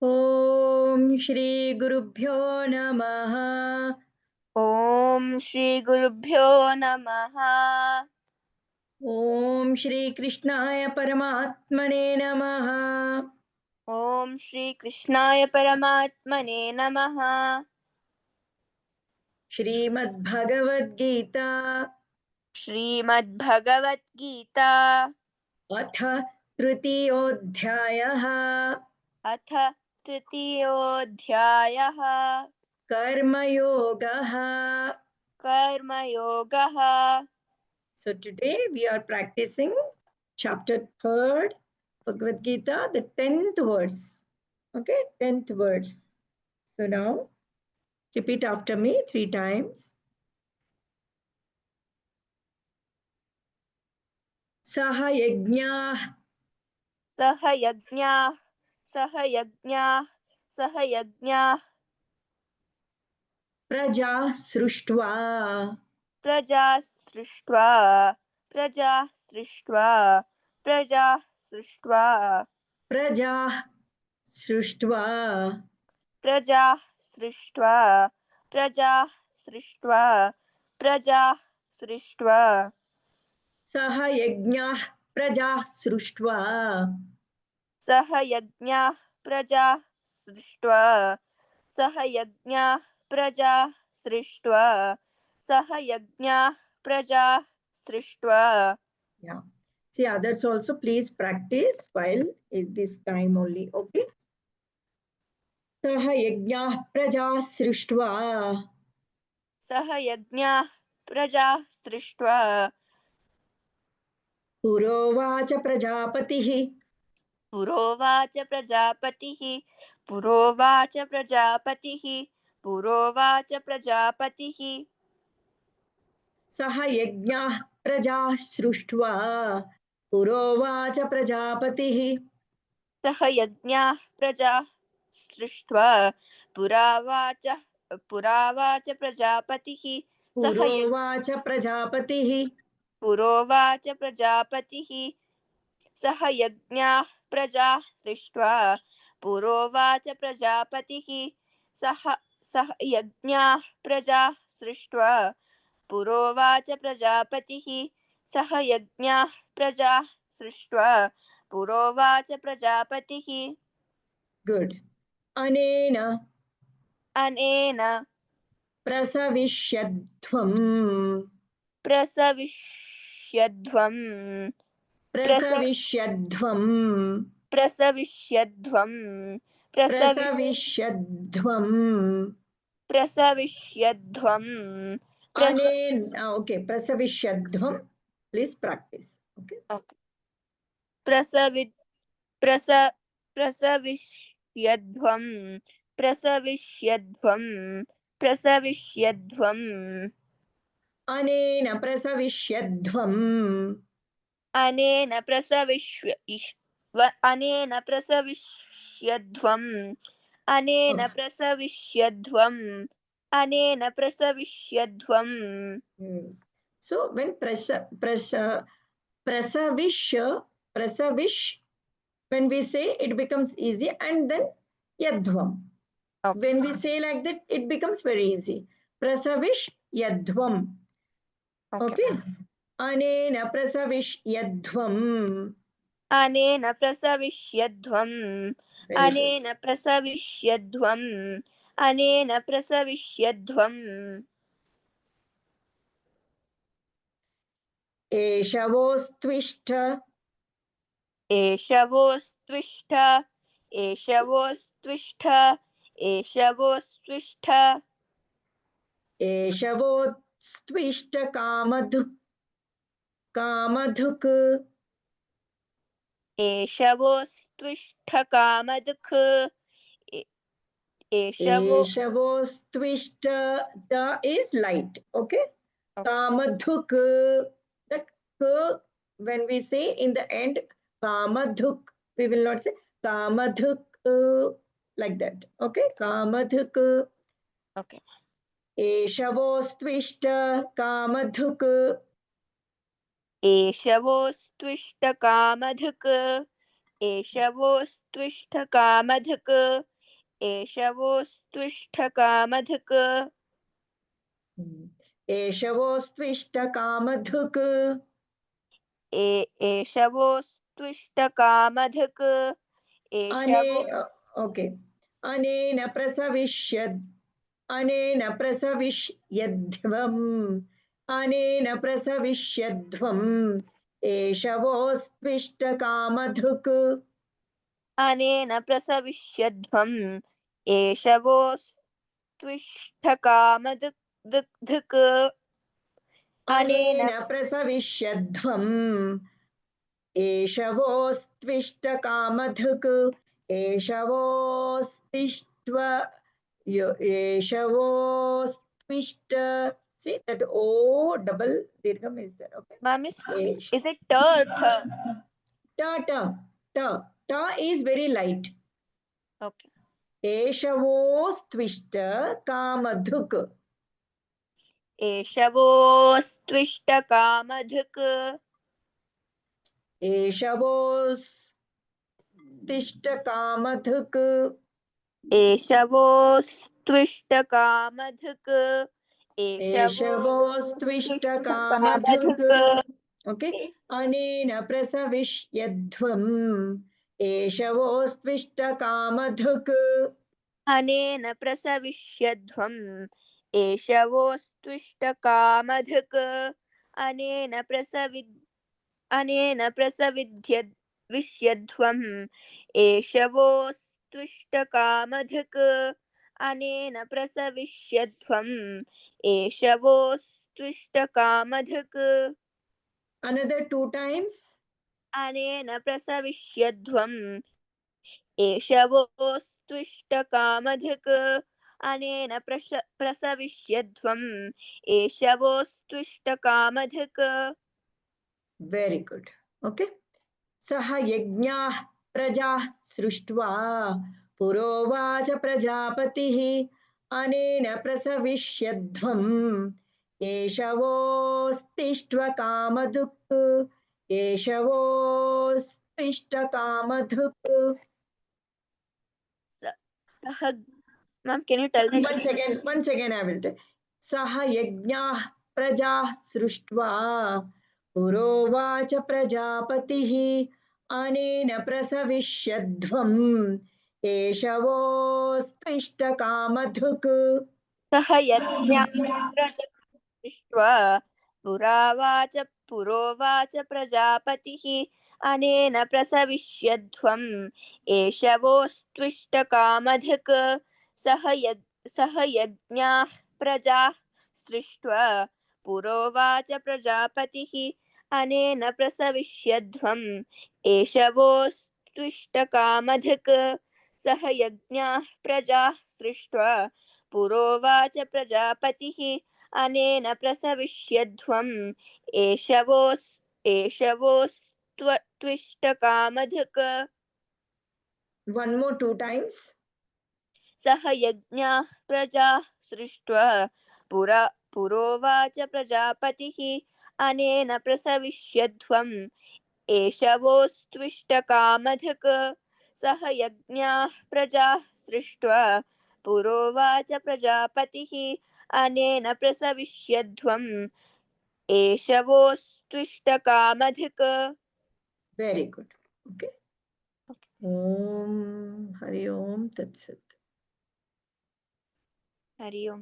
ओम श्री गुरुभ्यो नमः। ओम श्री गुरुभ्यो नमः। ओम श्री कृष्णाय परमात्मने नमः। ओम श्री कृष्णाय परमात्मने नमः। श्रीमद्भगवद्गीता श्रीमद्भगवद्गीता अथ तृतीयोऽध्यायः। अथ तृतीयोऽध्यायः। कर्मयोगः। कर्मयोगः। So today we are practicing chapter 3rd Bhagavad Gita, the 10th verse. Okay, 10th verse. So now repeat after me 3 times. सह यज्ञाः सह यज्ञाः सह यज्ञाः सह यज्ञाः प्रजा सृष्ट्वा प्रजाः सृष्ट्वा प्रजाः सृष्ट्वा प्रजाः सृष्ट्वा प्रजाः सृष्ट्वा प्रजाः सृष्ट्वा प्रजाः सृष्ट्वा प्रजाः सृष्ट्वा सह यज्ञाः प्रजाः सृष्ट्वा सह यज्ञाः प्रजाः सृष्ट्वा सह यज्ञाः प्रजाः सृष्ट्वा सह यज्ञाः प्रजाः सृष्ट्वा. Yeah. See others also please practice while is this time only. Okay. सह यज्ञाः प्रजाः सृष्ट्वा सह यज्ञाः प्रजाः सृष्ट्वा पुरोवाच प्रजापतिः पुरोवाच प्रजापतिः पुरोवाच प्रजापतिः पुरोवाच प्रजापतिः सह यज्ञाः प्रजाः सृष्ट्वा पुरोवाच प्रजापतिः सह यज्ञाः प्रजाः सृष्ट्वा पुरावाच प्रजापतिः पुरोवाच प्रजापतिः पुरोवाच प्रजापतिः सह यज्ञाः प्रजाः सृष्ट्वा पुरोवाच प्रजापतिः सह यज्ञाः प्रजाः सृष्ट्वा पुरोवाच प्रजापतिः सह यज्ञाः प्रजाः सृष्ट्वा पुरोवाच प्रजापतिः. गुड अनेन अनेन प्रसविष्यध्वम् प्रसविष्यध्वम् प्रसविष्यध्वम् प्रसविष्यध्वम् प्रसविष्यध्वम् प्रसविष्यध्वम् अनेन okay प्रसविष्यध्वम् please practice okay प्रसवि प्रस प्रसविष्यध्वम् प्रसविष्यध्वम् प्रसविष्यध्वम् अनेन प्रसविष्यध्वम् अनेन प्रसविष्यध्वम् अनेन प्रसविष्यध्वम् अनेन प्रसविष्यध्वम्. So when prasavish prasavish, when we say it becomes easy, and then yadhvam. When we say like that, it becomes very easy. Prasavish yadhvam. Okay. Anena prasavish yadhvam. अनेन प्रसविष्यध्वम् अनेन प्रसविष्यध्वम् अनेन प्रसविष्यध्वम्. एषवोस्त्विष्ठ एषवोस्त्विष्ठ एषवोस्त्विष्ठ एषवोस्त्विष्ठ एषवोस्त्विष्ट कामधुक् कामधुक् एषवोस्त्विष्ठ कामधुक् एषवोस्त्विष्ट the is light. Okay. Kamadhuk. That k, when we say in the end kamadhuk, we will not say kamadhuk like that. Okay. Kamadhuk. Okay. एषवोस्त्विष्ट कामधुक् एषवोस्त्विष्ट कामधुक् एषवोस्त्विष्ठकामधक् एषवोस्त्विष्ठकामधक् एषवोस्त्विष्टकामधुक् एषवोस्त्विष्टकामधक् एषवो ओके अनेन प्रसविष्यद् अनेन प्रसविष्यध्वम् अनेन प्रसविष्यध्वम् एषवोस्त्विष्टकामधुक् अनेन प्रसविष्यध्वम् एषवोस्त्विष्ठकामधक् अनेन प्रसविष्यध्वम् एषवोस्त्विष्टकामधुक् एषवोस्तिष्ठ्व एषवोस्त्विष्ट see that o double dirgham is there okay Ma'am, is it t or th? ta ta ta ta is very light Okay. एषवोस्त्विष्ट कामधुक् एषवोस्त्विष्टकामधक् एषवोस्तिष्ठकामधुक् एषवोस्त्विष्टकामधक् एषवोस्त्विष्टकामधुक् ओके अनेन प्रसविष्यध्वम् एषवोस्त्विष्टकामधुक् अनेन प्रसविष्यध्वम् एषवोस्त्विष्टकामधक् अनेन प्रसविष्यध्वम् एषवोस्त्विष्टकामधक् अनेन प्रसविष्यध्वम् एषवोस्त्विष्टकामधक् another two times अनेन प्रसविष्यध्वम् एषवोस्त्विष्टकामधक् अनेन प्रसविष्यध्वम् एषवोस्त्विष्टकामधक् very good okay सह यज्ञाः प्रजाः सृष्ट्वा पुरोवाच प्रजापतिः अनेन प्रसविष्यध्वम् एषवोस्तिष्ठकामधुक् एषवोस्तिष्ठकामधुक् सह Ma'am, can you tell that once again I will tell सह यज्ञाः प्रजाः सृष्ट्वा पुरोवाच प्रजापतिः अनेन प्रसविष्यध्वम् एषवोस्त्विष्टकामधुक् सह यज्ञाः दृष्ट्वा पुरोवाच प्रजापतिः अनेन प्रसविष्यध्वम् एषवोस्त्विष्टकामधक् सह यज्ञाः प्रजाः सृष्ट्वा पुरोवाच प्रजापतिः अनेन प्रसविष्यध्वम् एषवोस्त्विष्टकामधक् सह यज्ञाः प्रजाः सृष्ट्वा पुरोवाच प्रजापतिः अनेन प्रसविष्यध्वम् एषवोस्त्विष्टकामधक् one more two times सह यज्ञाः प्रजाः सृष्ट्वा पुरोवाच प्रजापतिः अनेन प्रसविष्यध्वम् एषवोस्त्विष्टकामधक् सह यज्ञाः प्रजाः सृष्ट्वा पुरोवाच प्रजापतिः अनेन प्रसविष्यध्वम् एषवोस्त्विष्टकामधक् very good okay om hari om tat sat Hari ओम।